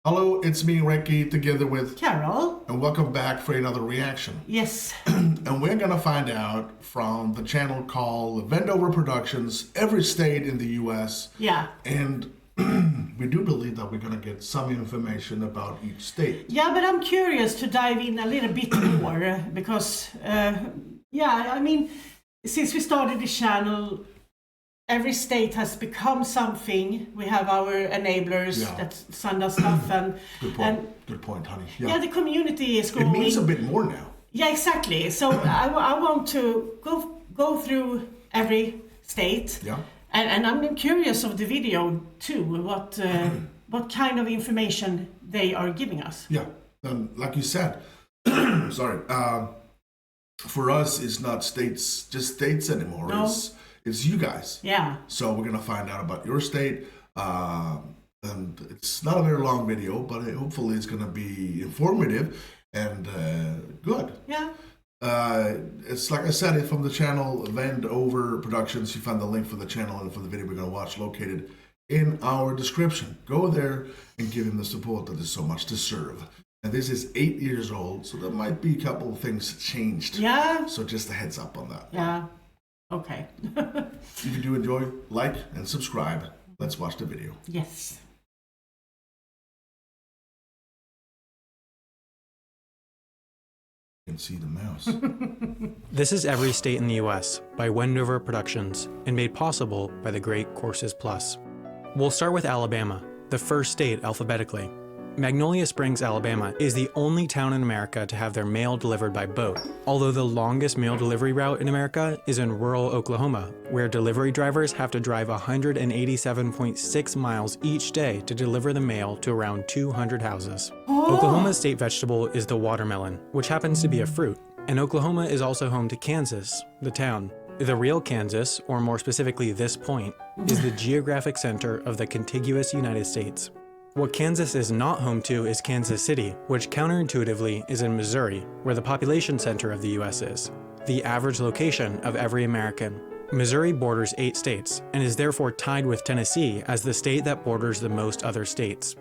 Hello, it's me, Recky, together with Carol. and welcome back for another reaction. Yes. And we're gonna find out from the channel called Vendover Productions, every state in the US. Yeah. And we do believe that we're gonna get some information about each state. Yeah, but I'm curious to dive in a little bit more because, I mean, since we started the channel, every state has become something. We have our enablers that send us stuff and Good point, honey. Yeah, the community is growing. It means a bit more now. Yeah, exactly. So I want to go through every state. Yeah. And I'm curious of the video too. What kind of information they are giving us? Yeah. And like you said, sorry. For us, it's not just states anymore. No. It's you guys. Yeah. So we're gonna find out about your state. And it's not a very long video, but hopefully it's gonna be informative and good. Yeah. It's like I said, it's from the channel Vendover Productions. You find the link for the channel and for the video we're gonna watch located in our description. Go there and give him the support that is so much deserved. And this is 8 years old, so there might be a couple of things changed. Yeah. So just a heads up on that. Yeah. Okay. If you do enjoy, like and subscribe. Let's watch the video. Yes. You can see the mouse. This is Every State in the US by Wendover Productions and made possible by the great Courses Plus. We'll start with Alabama, the first state alphabetically. Magnolia Springs, Alabama is the only town in America to have their mail delivered by boat, although the longest mail delivery route in America is in rural Oklahoma, where delivery drivers have to drive 187.6 miles each day to deliver the mail to around 200 houses. Oklahoma's state vegetable is the watermelon, which happens to be a fruit, and Oklahoma is also home to Kansas, the town. The real Kansas, or more specifically this point, is the geographic center of the contiguous United States. What Kansas is not home to is Kansas City, which counterintuitively is in Missouri, where the population center of the US is, the average location of every American. Missouri borders 8 states, and is therefore tied with Tennessee as the state that borders the most other states.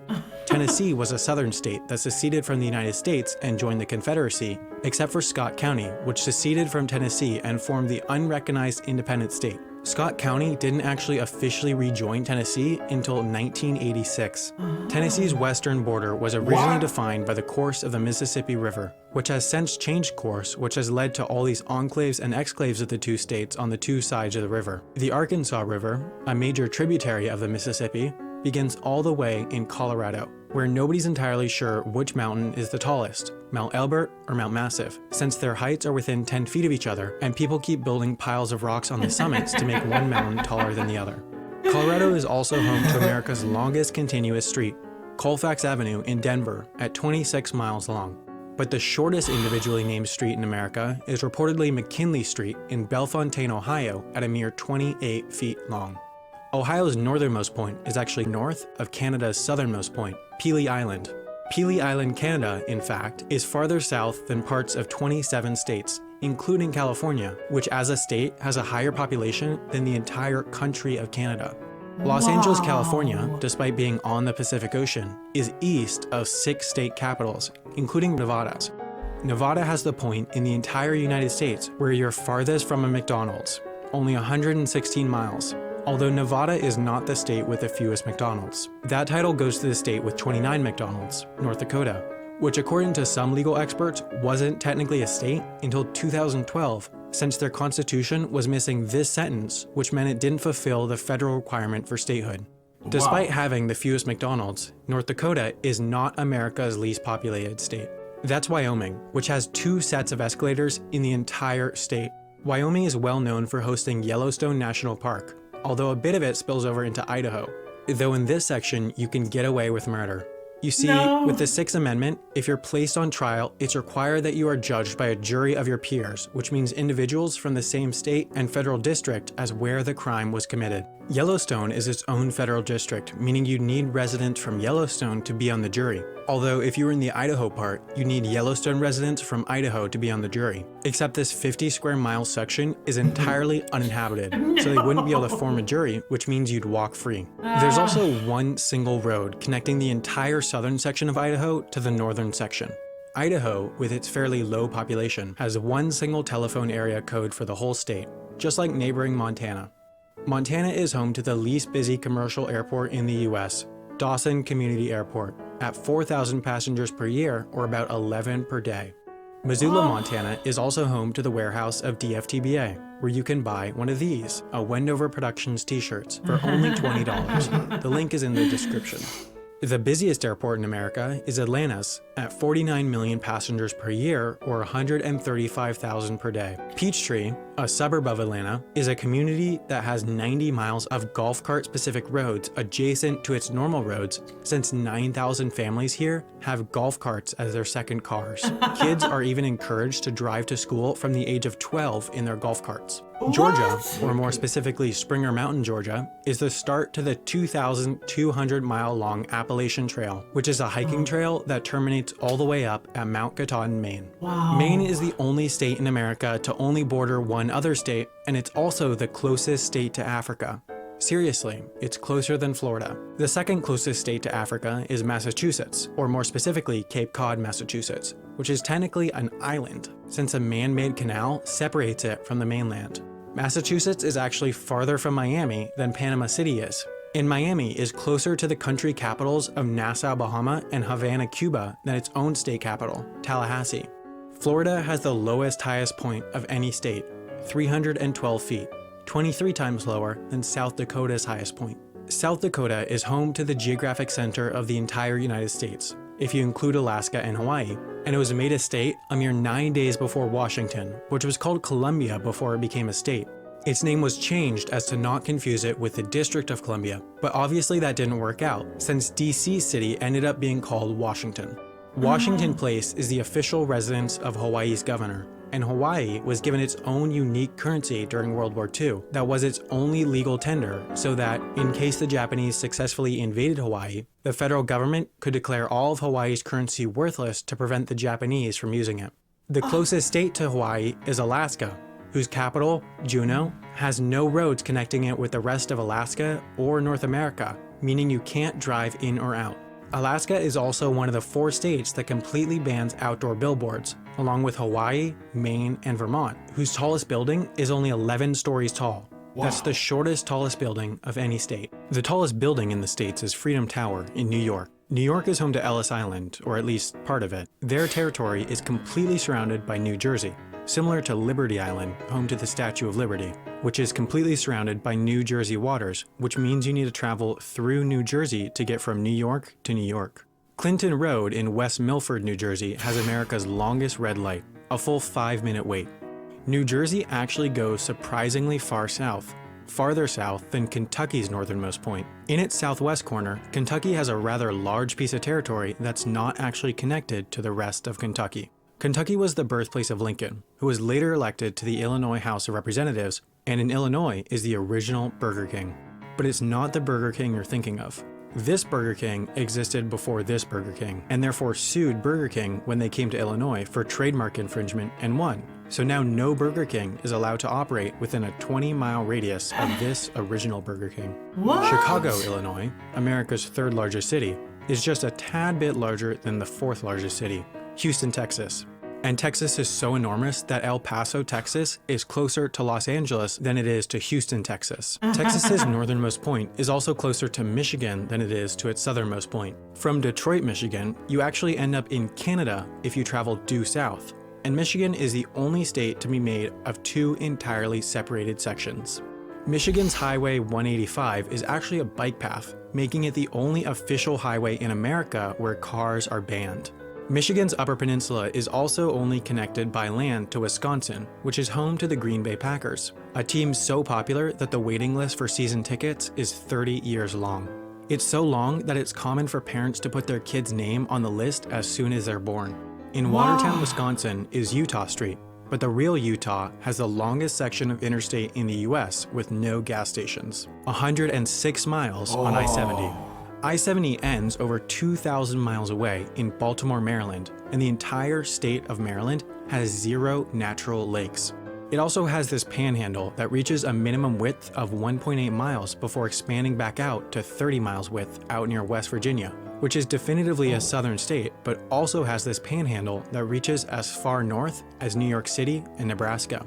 Tennessee was a southern state that seceded from the United States and joined the Confederacy, except for Scott County, which seceded from Tennessee and formed the unrecognized independent state. Scott County didn't actually officially rejoin Tennessee until 1986. Tennessee's western border was originally defined by the course of the Mississippi River, which has since changed course, which has led to all these enclaves and exclaves of the two states on the two sides of the river. The Arkansas River, a major tributary of the Mississippi, begins all the way in Colorado, where nobody's entirely sure which mountain is the tallest, Mount Elbert or Mount Massive, since their heights are within 10 feet of each other and people keep building piles of rocks on the summits to make one mountain taller than the other. Colorado is also home to America's longest continuous street, Colfax Avenue in Denver, at 26 miles long. But the shortest individually named street in America is reportedly McKinley Street in Bellefontaine, Ohio, at a mere 28 feet long. Ohio's northernmost point is actually north of Canada's southernmost point, Pelee Island. Pelee Island, Canada, in fact, is farther south than parts of 27 states, including California, which as a state has a higher population than the entire country of Canada. Los Angeles, California, despite being on the Pacific Ocean, is east of 6 state capitals, including Nevada's. Nevada has the point in the entire United States where you're farthest from a McDonald's, only 116 miles. Although Nevada is not the state with the fewest McDonald's. That title goes to the state with 29 McDonald's, North Dakota, which according to some legal experts wasn't technically a state until 2012, since their constitution was missing this sentence, which meant it didn't fulfill the federal requirement for statehood. Despite having the fewest McDonald's, North Dakota is not America's least populated state. That's Wyoming, which has 2 sets of escalators in the entire state. Wyoming is well known for hosting Yellowstone National Park, although a bit of it spills over into Idaho. Though in this section, you can get away with murder. You see, with the Sixth Amendment, if you're placed on trial, it's required that you are judged by a jury of your peers, which means individuals from the same state and federal district as where the crime was committed. Yellowstone is its own federal district, meaning you need residents from Yellowstone to be on the jury. Although if you were in the Idaho part, you need Yellowstone residents from Idaho to be on the jury. Except this 50 square mile section is entirely uninhabited, so they wouldn't be able to form a jury, which means you'd walk free. There's also one single road connecting the entire southern section of Idaho to the northern section. Idaho, with its fairly low population, has one single telephone area code for the whole state, just like neighboring Montana. Montana is home to the least busy commercial airport in the US, Dawson Community Airport, at 4,000 passengers per year, or about 11 per day. Missoula, Montana is also home to the warehouse of DFTBA, where you can buy one of these, a Wendover Productions t-shirts, for only $20. The link is in the description. The busiest airport in America is Atlanta's, at 49 million passengers per year, or 135,000 per day. Peachtree, a suburb of Atlanta, is a community that has 90 miles of golf cart specific roads adjacent to its normal roads, since 9,000 families here have golf carts as their second cars. Kids are even encouraged to drive to school from the age of 12 in their golf carts. Georgia, or more specifically Springer Mountain, Georgia, is the start to the 2,200-mile-long Appalachian Trail, which is a hiking trail that terminates all the way up at Mount Katahdin, Maine. Wow. Maine is the only state in America to only border one other state, and it's also the closest state to Africa. Seriously, it's closer than Florida. The second closest state to Africa is Massachusetts, or more specifically Cape Cod, Massachusetts, which is technically an island, since a man-made canal separates it from the mainland. Massachusetts is actually farther from Miami than Panama City is. And Miami is closer to the country capitals of Nassau, Bahama, and Havana, Cuba than its own state capital, Tallahassee. Florida has the lowest highest point of any state, 312 feet, 23 times lower than South Dakota's highest point. South Dakota is home to the geographic center of the entire United States, if you include Alaska and Hawaii, and it was made a state a mere 9 days before Washington, which was called Columbia before it became a state. Its name was changed as to not confuse it with the District of Columbia, but obviously that didn't work out, since DC City ended up being called Washington. Washington Place is the official residence of Hawaii's governor, and Hawaii was given its own unique currency during World War II that was its only legal tender, so that, in case the Japanese successfully invaded Hawaii, the federal government could declare all of Hawaii's currency worthless to prevent the Japanese from using it. The closest state to Hawaii is Alaska, whose capital, Juneau, has no roads connecting it with the rest of Alaska or North America, meaning you can't drive in or out. Alaska is also one of the 4 states that completely bans outdoor billboards, along with Hawaii, Maine, and Vermont, whose tallest building is only 11 stories tall. Wow. That's the tallest building of any state. The tallest building in the states is Freedom Tower in New York. New York is home to Ellis Island, or at least part of it. Their territory is completely surrounded by New Jersey, similar to Liberty Island, home to the Statue of Liberty, which is completely surrounded by New Jersey waters, which means you need to travel through New Jersey to get from New York to New York. Clinton Road in West Milford, New Jersey has America's longest red light, a full 5-minute wait. New Jersey actually goes surprisingly far south, farther south than Kentucky's northernmost point. In its southwest corner, Kentucky has a rather large piece of territory that's not actually connected to the rest of Kentucky. Kentucky was the birthplace of Lincoln, who was later elected to the Illinois House of Representatives, and in Illinois is the original Burger King. But it's not the Burger King you're thinking of. This Burger King existed before this Burger King, and therefore sued Burger King when they came to Illinois for trademark infringement and won. So now no Burger King is allowed to operate within a 20-mile radius of this original Burger King. What? Chicago, Illinois, America's 3rd largest city, is just a tad bit larger than the 4th largest city, Houston, Texas. And Texas is so enormous that El Paso, Texas is closer to Los Angeles than it is to Houston, Texas. Texas's northernmost point is also closer to Michigan than it is to its southernmost point. From Detroit, Michigan, you actually end up in Canada if you travel due south. And Michigan is the only state to be made of 2 entirely separated sections. Michigan's Highway 185 is actually a bike path, making it the only official highway in America where cars are banned. Michigan's Upper Peninsula is also only connected by land to Wisconsin, which is home to the Green Bay Packers, a team so popular that the waiting list for season tickets is 30 years long. It's so long that it's common for parents to put their kid's name on the list as soon as they're born. In Watertown, Wisconsin is Utah Street, but the real Utah has the longest section of interstate in the US with no gas stations, 106 miles on I-70. I-70 ends over 2,000 miles away in Baltimore, Maryland, and the entire state of Maryland has 0 natural lakes. It also has this panhandle that reaches a minimum width of 1.8 miles before expanding back out to 30 miles width out near West Virginia, which is definitively a southern state, but also has this panhandle that reaches as far north as New York City and Nebraska.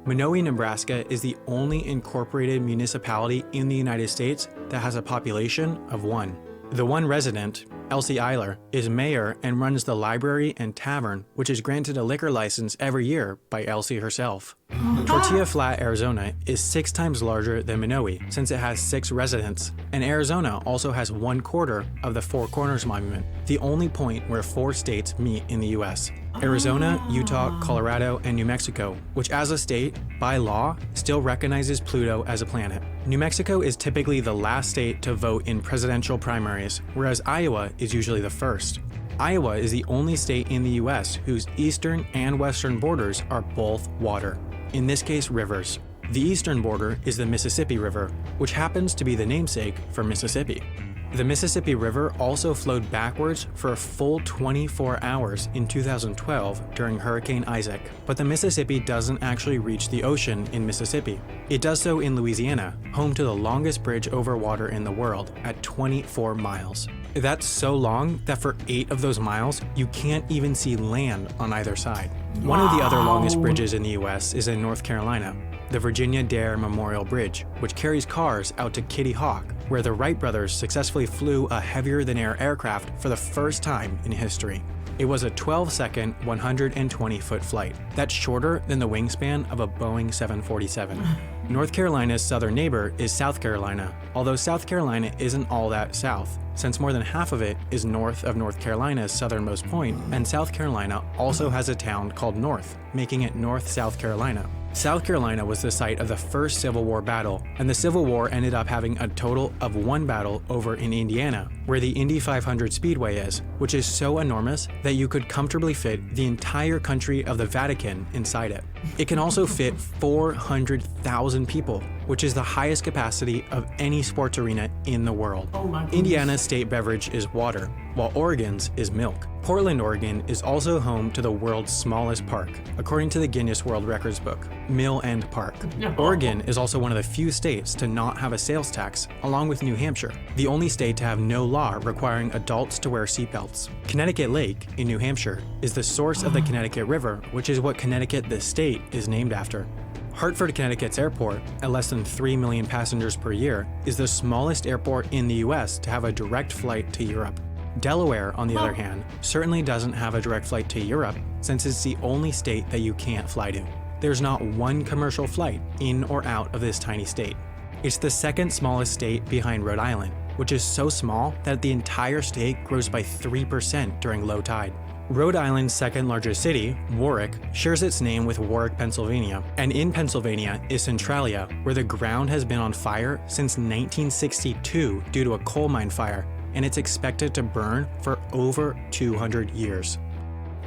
Minowi, Nebraska is the only incorporated municipality in the United States that has a population of 1. The one resident, Elsie Eiler, is mayor and runs the library and tavern, which is granted a liquor license every year by Elsie herself. Tortilla Flat, Arizona is 6 times larger than Minowi since it has 6 residents, and Arizona also has 1/4 of the Four Corners Monument, the only point where 4 states meet in the US. Arizona, Utah, Colorado, and New Mexico, which as a state, by law, still recognizes Pluto as a planet. New Mexico is typically the last state to vote in presidential primaries, whereas Iowa is usually the first. Iowa is the only state in the US whose eastern and western borders are both water, in this case rivers. The eastern border is the Mississippi River, which happens to be the namesake for Mississippi. The Mississippi River also flowed backwards for a full 24 hours in 2012 during Hurricane Isaac, but the Mississippi doesn't actually reach the ocean in Mississippi. It does so in Louisiana, home to the longest bridge over water in the world at 24 miles. That's so long that for 8 of those miles, you can't even see land on either side. One of the other longest bridges in the US is in North Carolina, the Virginia Dare Memorial Bridge, which carries cars out to Kitty Hawk, where the Wright brothers successfully flew a heavier-than-air aircraft for the first time in history. It was a 12-second, 120-foot flight. That's shorter than the wingspan of a Boeing 747. North Carolina's southern neighbor is South Carolina, although South Carolina isn't all that south, since more than half of it is north of North Carolina's southernmost point, and South Carolina also has a town called North, making it North South Carolina. South Carolina was the site of the first Civil War battle, and the Civil War ended up having a total of 1 battle over in Indiana, where the Indy 500 Speedway is, which is so enormous that you could comfortably fit the entire country of the Vatican inside it. It can also fit 400,000 people, which is the highest capacity of any sports arena in the world. Oh my goodness. Indiana's state beverage is water, while Oregon's is milk. Portland, Oregon is also home to the world's smallest park, according to the Guinness World Records book, Mill End Park. Oregon is also one of the few states to not have a sales tax, along with New Hampshire, the only state to have no law requiring adults to wear seatbelts. Connecticut Lake, in New Hampshire, is the source of the Connecticut River, which is what Connecticut, the state, is named after. Hartford, Connecticut's airport, at less than 3 million passengers per year, is the smallest airport in the US to have a direct flight to Europe. Delaware, on the other hand, certainly doesn't have a direct flight to Europe since it's the only state that you can't fly to. There's not one commercial flight in or out of this tiny state. It's the second smallest state behind Rhode Island, which is so small that the entire state grows by 3% during low tide. Rhode Island's second largest city, Warwick, shares its name with Warwick, Pennsylvania, and in Pennsylvania is Centralia, where the ground has been on fire since 1962 due to a coal mine fire, and it's expected to burn for over 200 years.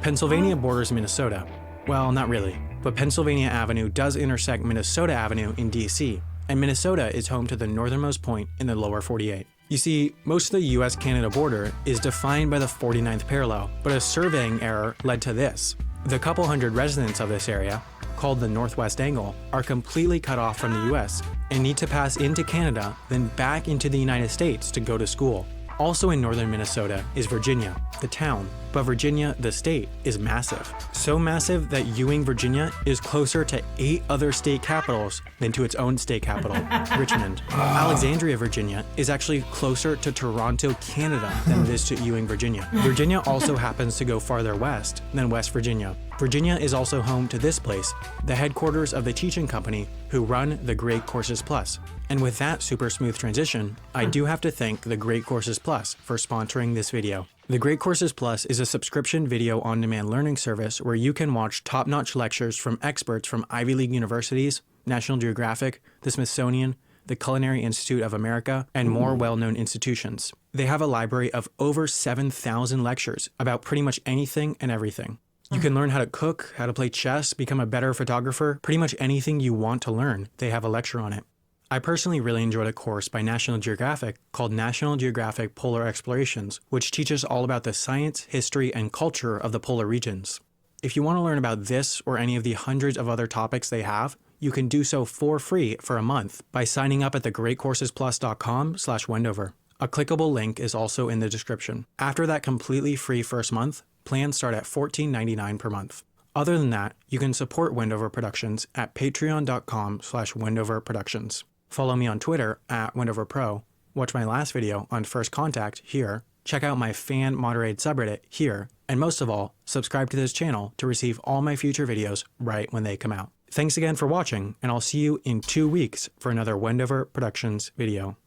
Pennsylvania borders Minnesota. Well, not really, but Pennsylvania Avenue does intersect Minnesota Avenue in DC, and Minnesota is home to the northernmost point in the lower 48. You see, most of the US-Canada border is defined by the 49th parallel, but a surveying error led to this. The couple hundred residents of this area, called the Northwest Angle, are completely cut off from the US and need to pass into Canada, then back into the United States to go to school. Also in northern Minnesota is Virginia, the town, but Virginia, the state, is massive. So massive that Ewing, Virginia is closer to 8 other state capitals than to its own state capital, Richmond. Alexandria, Virginia is actually closer to Toronto, Canada than it is to Ewing, Virginia. Virginia also happens to go farther west than West Virginia. Virginia is also home to this place, the headquarters of the teaching company who run the Great Courses Plus. And with that super smooth transition, I do have to thank the Great Courses Plus for sponsoring this video. The Great Courses Plus is a subscription video on-demand learning service where you can watch top-notch lectures from experts from Ivy League universities, National Geographic, the Smithsonian, the Culinary Institute of America, and more well-known institutions. They have a library of over 7,000 lectures about pretty much anything and everything. You can learn how to cook, how to play chess, become a better photographer, pretty much anything you want to learn, they have a lecture on it. I personally really enjoyed a course by National Geographic called National Geographic Polar Explorations, which teaches all about the science, history, and culture of the polar regions. If you want to learn about this or any of the hundreds of other topics they have, you can do so for free for a month by signing up at thegreatcoursesplus.com/Wendover. A clickable link is also in the description. After that completely free first month, plans start at $14.99 per month. Other than that, you can support Wendover Productions at patreon.com/wendoverproductions. Follow me on Twitter at wendoverpro, watch my last video on First Contact here, check out my fan-moderated subreddit here, and most of all, subscribe to this channel to receive all my future videos right when they come out. Thanks again for watching, and I'll see you in 2 weeks for another Wendover Productions video.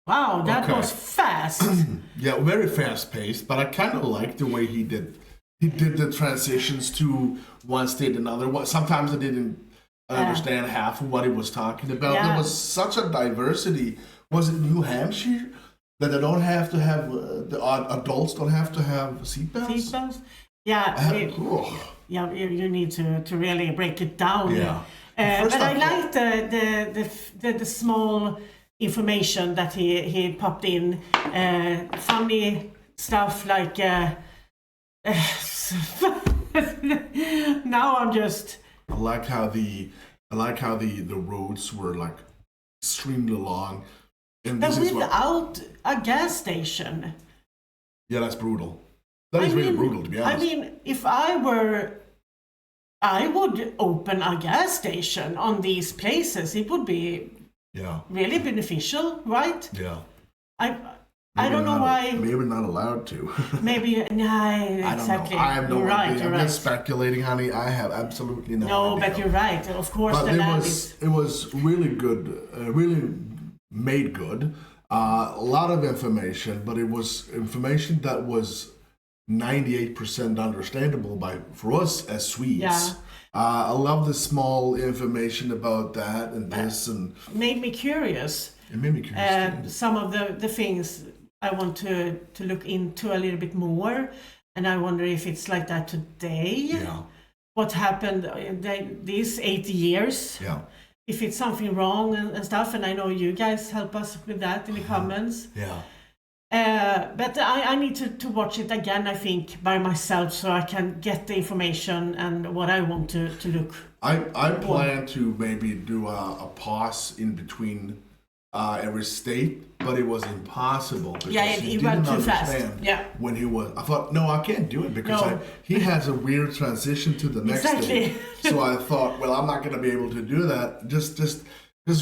Wow, that Okay. was fast. Yeah, very fast paced, but I kind of like the way he did. He did the transitions to one state to another. Sometimes I didn't understand half of what he was talking about. Yeah. There was such a diversity. Was it New Hampshire that they don't have to have the adults don't have to have seatbelts? Seatbelts? Yeah, you need to really break it down. Yeah. But I like the small information that he popped in. Funny stuff like. Now I'm just. I like how the roads were like extremely long, and But this is what, without a gas station. yeah, that's brutal. That is really brutal, to be honest. I mean, if I would open a gas station on these places. It would be really beneficial, right? Yeah. I don't know why. Maybe not allowed to. Maybe exactly. I don't know. I have no You're idea. right. You're I'm right. just speculating, honey. I have absolutely no idea. No, but you're right. Of course, But the land is. it was really good, really made good. A lot of information, but it was information that was 98% understandable for us as Swedes. Yeah. I love the small information about that and this, and Made me curious. it made me curious. too. Some of the things I want to look into a little bit more, and I wonder if it's like that today. Yeah. What happened these 80 years? Yeah. If it's something wrong and stuff, and I know you guys help us with that in the comments. Yeah. But I need to watch it again, I think, by myself, so I can get the information and what I want to look. I plan to maybe do a pause in between every state, but it was impossible because It went too fast. Yeah. When he was, I thought, no, I can't do it because No. he has a weird transition to the next Exactly. state. So I thought, well, I'm not going to be able to do that. Just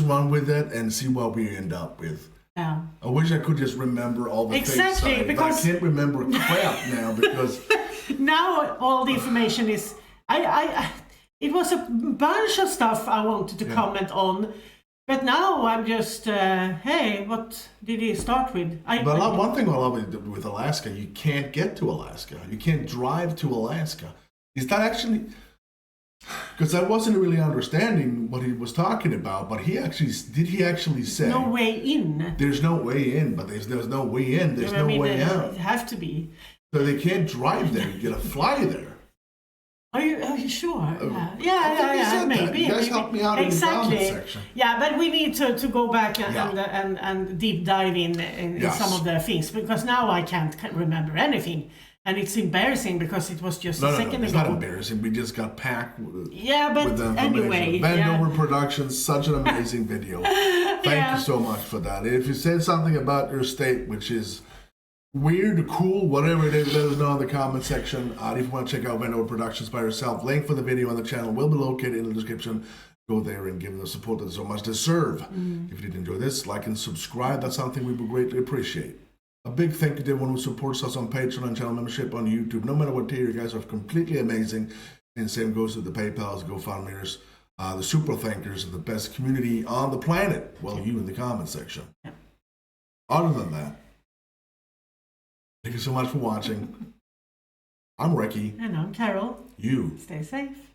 run with it and see what we end up with. Yeah. I wish I could just remember all the Exactly, things, because- but I can't remember crap now because Now all the information is. It was a bunch of stuff I wanted to comment on, but now I'm just. Hey, what did he start with? One thing I love with Alaska, you can't get to Alaska. You can't drive to Alaska. Is that actually? Because I wasn't really understanding what he was talking about, but he actually say No way in. there's no way in, but there's no way in, there's no way It out. have to be. So they can't drive there. You gotta fly there. Are you sure? I think he Yeah. said that. Maybe. You guys maybe. help me out in the Exactly. comment section. Yeah, but we need to go back Yeah. and deep dive in Yes. some of the things, because now I can't remember anything, and it's embarrassing because it was just a second It's ago. not embarrassing. We just got packed with But the anyway, information. Wendover Productions, such an amazing video. Thank you so much for that. If you said something about your state, which is weird, cool, whatever it is, let us know in the comment section. If you want to check out Wendover Productions by yourself, link for the video on the channel will be located in the description. Go there and give them the support that they so much deserve. If you did enjoy this, like and subscribe. That's something we would greatly appreciate. A big thank you to everyone who supports us on Patreon and channel membership on YouTube. No matter what tier, you guys are completely amazing. And same goes to the PayPals, GoFundMeers, the super thankers of the best community on the planet. Well, you in the comment section. Other than that, thank you so much for watching. I'm Recky. And I'm Carol. You Stay safe.